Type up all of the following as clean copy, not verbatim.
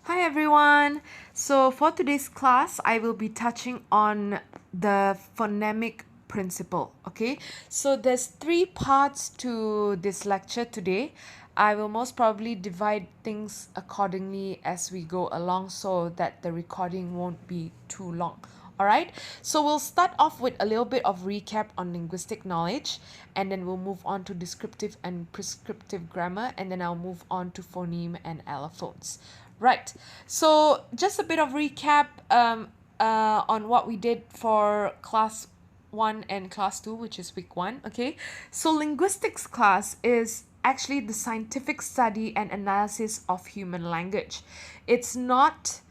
Hi everyone. So for today's class, I will be touching on the phonemic principle. Okay, so there's three parts to this lecture today. I will most probably divide things accordingly as we go along so that the recording won't be too long. All right, so we'll start off with a little bit of recap on linguistic knowledge, and then we'll move on to descriptive and prescriptive grammar, and then I'll move on to phoneme and allophones. Right, so just a bit of recap on what we did for class 1 and class 2, which is week 1. Okay, so linguistics class is actually the scientific study and analysis of human language. It's not,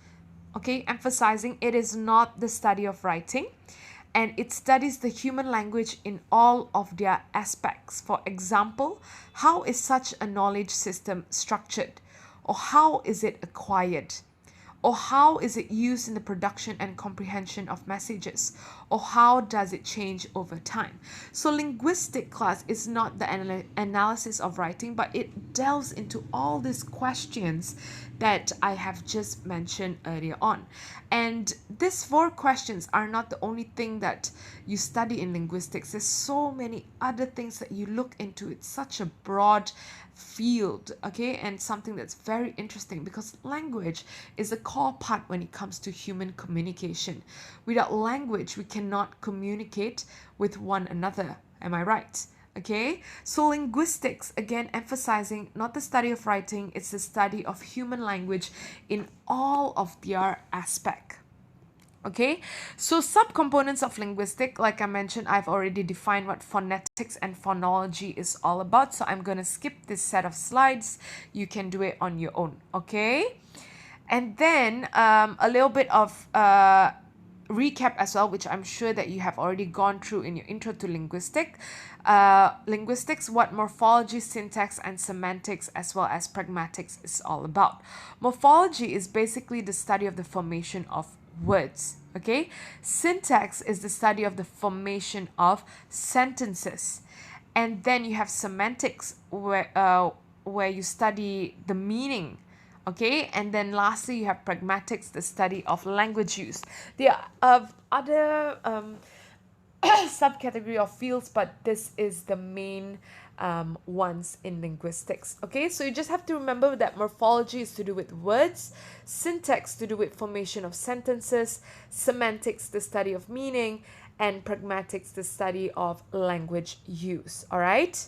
okay, emphasizing it is not the study of writing, and it studies the human language in all of their aspects. For example, how is such a knowledge system structured, or how is it acquired, or how is it used in the production and comprehension of messages, or how does it change over time. So linguistic class is not the analysis of writing, but it delves into all these questions that I have just mentioned earlier on. And these 4 questions are not the only thing that you study in linguistics. There's so many other things that you look into. It's such a broad field, okay, and something that's very interesting because language is a core part when it comes to human communication. Without language, we cannot communicate with one another. Am I right? Okay, so linguistics, again, emphasizing not the study of writing, it's the study of human language in all of their aspect. Okay, so subcomponents of linguistic, like I mentioned, I've already defined what phonetics and phonology is all about, so I'm going to skip this set of slides. You can do it on your own. Okay, and then a little bit of recap as well, which I'm sure that you have already gone through in your intro to linguistics, what morphology, syntax, and semantics, as well as pragmatics, is all about. Morphology is basically the study of the formation of words. Okay, syntax is the study of the formation of sentences, and then you have semantics where you study the meaning. Okay, and then lastly you have pragmatics, the study of language use. There are other subcategory of fields, but this is the main ones in linguistics. Okay, so you just have to remember that morphology is to do with words, syntax to do with formation of sentences, semantics the study of meaning, and pragmatics the study of language use. All right.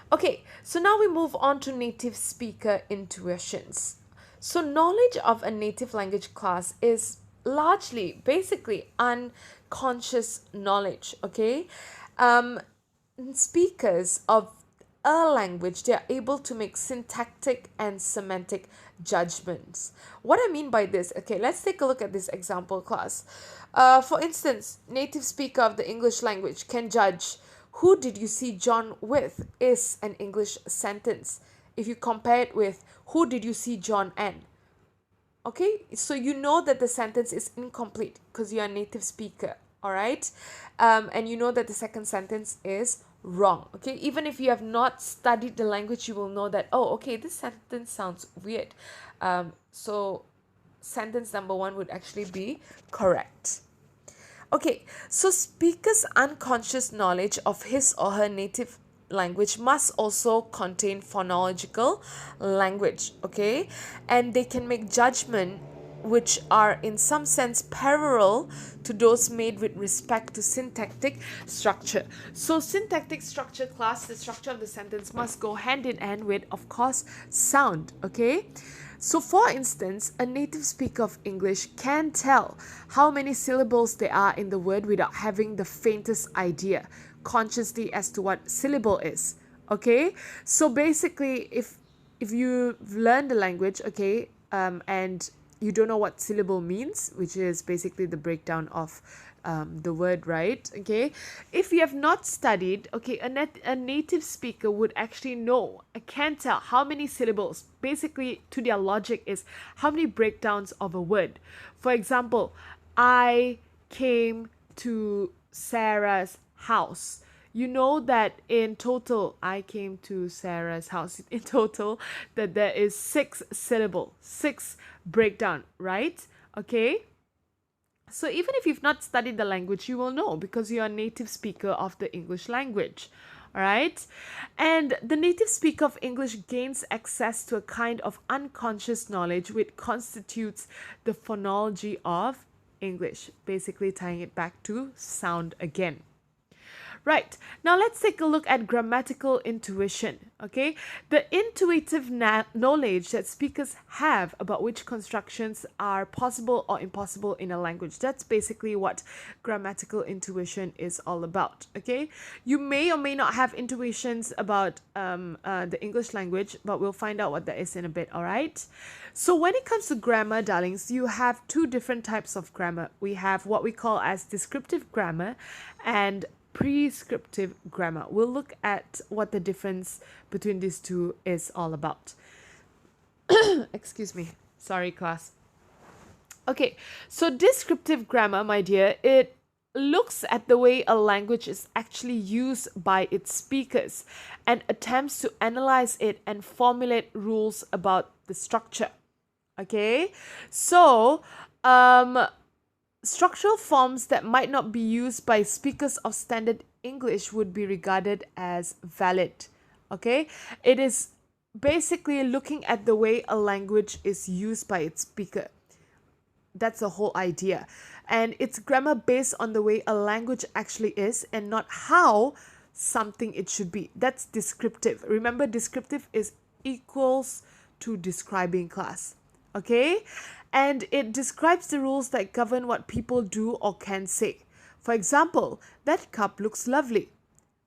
Okay, so now we move on to native speaker intuitions. So knowledge of a native language class is largely, basically, unconscious knowledge. Okay, speakers of a language, they are able to make syntactic and semantic judgments. What I mean by this, okay, let's take a look at this example class. For instance, native speaker of the English language can judge who did you see John with is an English sentence. If you compare it with who did you see John and? Okay, so you know that the sentence is incomplete because you're a native speaker, all right? And you know that the second sentence is wrong. Okay, even if you have not studied the language, you will know that, oh, okay, this sentence sounds weird. So sentence number 1 would actually be correct. Okay, so speaker's unconscious knowledge of his or her native language must also contain phonological language, okay? And they can make judgment which are in some sense parallel to those made with respect to syntactic structure. So syntactic structure class, the structure of the sentence must go hand in hand with, of course, sound, okay? So for instance, a native speaker of English can tell how many syllables there are in the word without having the faintest idea consciously as to what syllable is. Okay, so basically if you've learned the language, okay, and you don't know what syllable means, which is basically the breakdown of the word, right? Okay, if you have not studied, okay, a native speaker would actually know, can tell how many syllables, basically to their logic is how many breakdowns of a word. For example, I came to Sarah's house. you know that in total, I came to Sarah's house. In total, that there is 6 syllable, 6 breakdown, right? Okay. So even if you've not studied the language, you will know because you're a native speaker of the English language. All right. And the native speaker of English gains access to a kind of unconscious knowledge which constitutes the phonology of English, basically tying it back to sound again. Right, now let's take a look at grammatical intuition, okay? The intuitive knowledge that speakers have about which constructions are possible or impossible in a language. That's basically what grammatical intuition is all about, okay? You may or may not have intuitions about the English language, but we'll find out what that is in a bit, all right? So when it comes to grammar, darlings, you have 2 different types of grammar. We have what we call as descriptive grammar and prescriptive grammar. We'll look at what the difference between these two is all about. Excuse me. Sorry, class. Okay, so descriptive grammar, my dear, it looks at the way a language is actually used by its speakers and attempts to analyze it and formulate rules about the structure. Okay, so structural forms that might not be used by speakers of standard English would be regarded as valid. Okay, it is basically looking at the way a language is used by its speaker. That's the whole idea. And it's grammar based on the way a language actually is and not how something it should be. That's descriptive. Remember, descriptive is equals to describing, class. Okay? And it describes the rules that govern what people do or can say. For example, that cup looks lovely.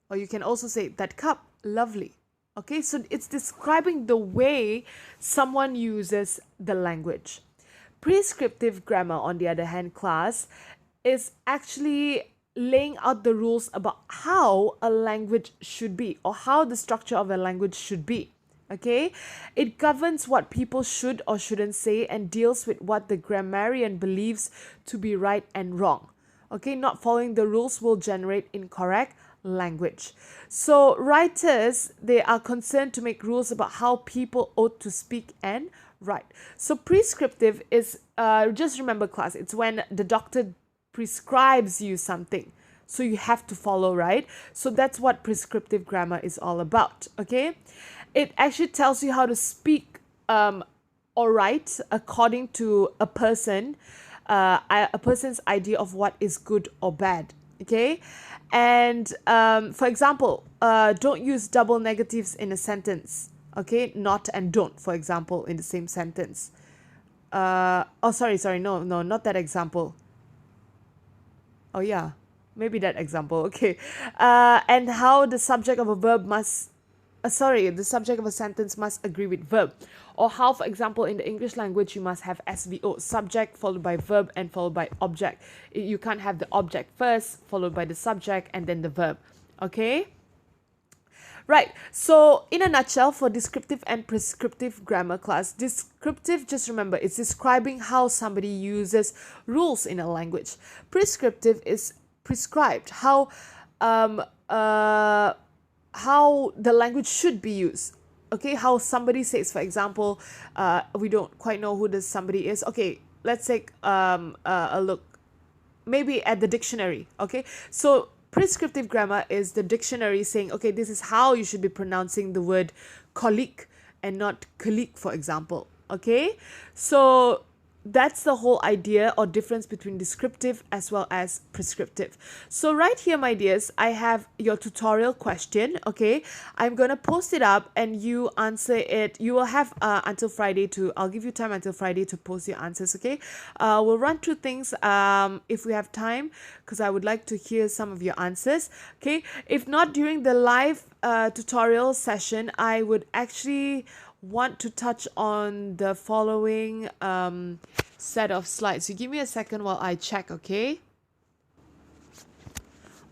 Or you can also say, that cup, lovely. Okay, so it's describing the way someone uses the language. Prescriptive grammar, on the other hand, class, is actually laying out the rules about how a language should be or how the structure of a language should be. Okay, it governs what people should or shouldn't say and deals with what the grammarian believes to be right and wrong. Okay, not following the rules will generate incorrect language. So writers, they are concerned to make rules about how people ought to speak and write. So prescriptive is, just remember, class, it's when the doctor prescribes you something. So you have to follow, right? So that's what prescriptive grammar is all about, okay? It actually tells you how to speak or write according to a person's idea of what is good or bad, okay? And for example, don't use double negatives in a sentence, okay? Not and don't, for example, in the same sentence. Sorry, no, not that example. Oh yeah, maybe that example, okay. And how the subject of a verb must the subject of a sentence must agree with verb. Or how, for example, in the English language, you must have SVO, subject followed by verb and followed by object. You can't have the object first, followed by the subject, and then the verb. Okay? Right, so in a nutshell, for descriptive and prescriptive grammar, class, descriptive, just remember, it's describing how somebody uses rules in a language. Prescriptive is prescribed, how the language should be used. Okay, how somebody says, for example, we don't quite know who this somebody is. Okay, let's take a look maybe at the dictionary. Okay, so prescriptive grammar is the dictionary saying, okay, this is how you should be pronouncing the word colleague and not colleague, for example. Okay, so that's the whole idea or difference between descriptive as well as prescriptive. So right here, my dears, I have your tutorial question. Okay, I'm gonna post it up and you answer it. You will have until Friday to, I'll give you time until Friday to post your answers. Okay, we'll run through things if we have time, because I would like to hear some of your answers. Okay, if not during the live tutorial session, I would actually want to touch on the following set of slides. You give me a second while I check, okay?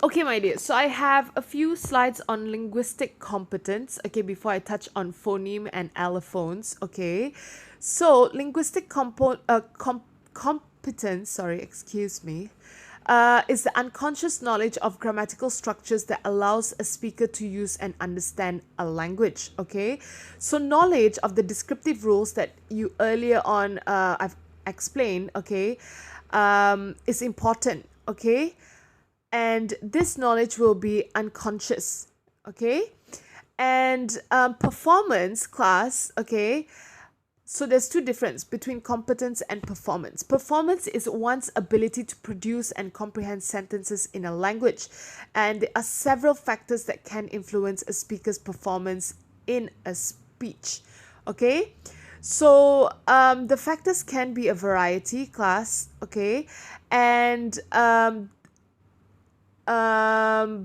Okay, my dear, so I have a few slides on linguistic competence, okay, before I touch on phoneme and allophones, okay? So linguistic competence, is the unconscious knowledge of grammatical structures that allows a speaker to use and understand a language. Okay, so knowledge of the descriptive rules that you earlier on I've explained, okay, is important. Okay, and this knowledge will be unconscious. Okay, and performance class. Okay, so there's two difference between competence and performance. Performance is one's ability to produce and comprehend sentences in a language, and there are several factors that can influence a speaker's performance in a speech. Okay, so the factors can be a variety class. Okay, and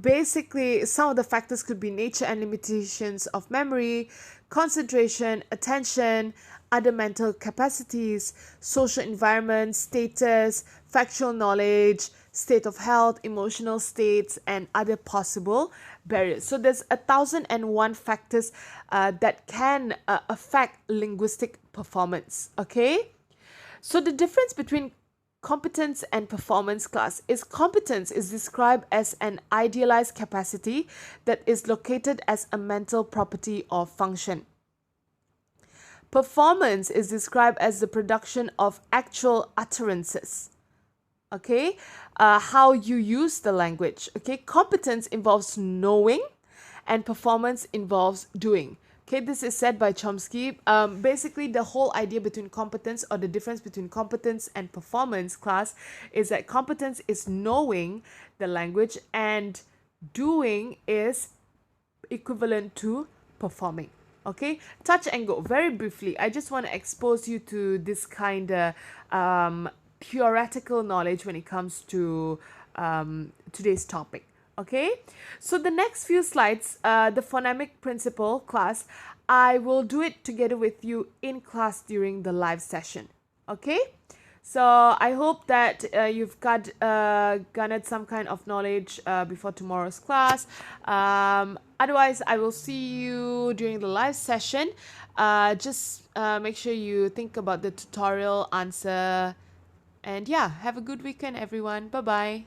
basically, some of the factors could be nature and limitations of memory, concentration, attention, other mental capacities, social environment, status, factual knowledge, state of health, emotional states, and other possible barriers. So there's 1,001 factors that can affect linguistic performance. Okay, so the difference between competence and performance class is competence is described as an idealized capacity that is located as a mental property or function. Performance is described as the production of actual utterances. Okay, how you use the language. Okay, competence involves knowing and performance involves doing. Okay, this is said by Chomsky. Basically, the whole idea between competence, or the difference between competence and performance class, is that competence is knowing the language and doing is equivalent to performing. Okay, touch and go. Very briefly, I just want to expose you to this kind of theoretical knowledge when it comes to today's topic. Okay, so the next few slides, the phonemic principle class, I will do it together with you in class during the live session. Okay, so I hope that you've garnered some kind of knowledge before tomorrow's class. Otherwise, I will see you during the live session. Just make sure you think about the tutorial answer. And yeah, have a good weekend, everyone. Bye bye.